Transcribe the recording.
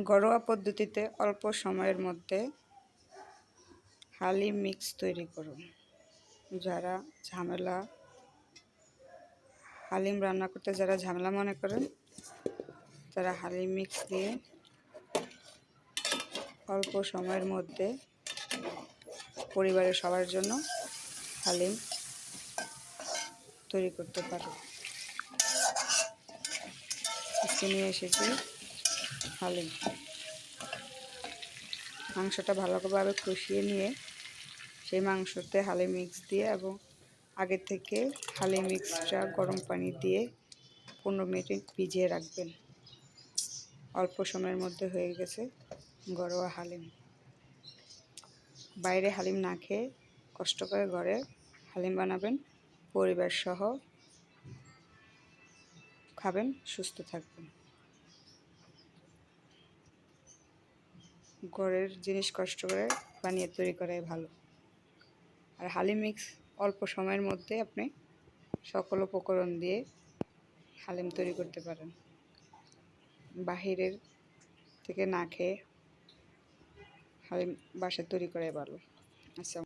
ঘরোয়া পদ্ধতিতে অল্প সময়ের মধ্যে হালিম মিক্স তৈরি করুন। যারা হালিম রান্না করতে ঝামেলা মনে করেন, তারা হালিম মিক্স দিয়ে অল্প সময়ের মধ্যে পরিবারের সবার জন্য হালিম তৈরি করতে পারে। আজকে নিয়ে এসেছি হালিম। মাংসটা ভালোভাবে কষিয়ে নিয়ে সেই মাংসতে হালিম মিক্স দিয়ে এবং আগে থেকে হালিম মিক্সটা গরম পানি দিয়ে 15 মিনিট ভিজিয়ে রাখবেন। অল্প সময়ের মধ্যে হয়ে গেছে ঘরোয়া হালিম। বাইরে হালিম না খেয়ে কষ্ট করে ঘরে হালিম বানাবেন, পরিবার সহ খাবেন, সুস্থ থাকবেন। ঘরের জিনিস কষ্ট করে বানিয়ে তৈরি করাই ভালো। আর হালিম মিক্স অল্প সময়ের মধ্যে আপনি সকল উপকরণ দিয়ে হালিম তৈরি করতে পারেন। বাহিরের থেকে না খেয়ে হালিম বাসায় তৈরি করাই ভালো। আচ্ছা।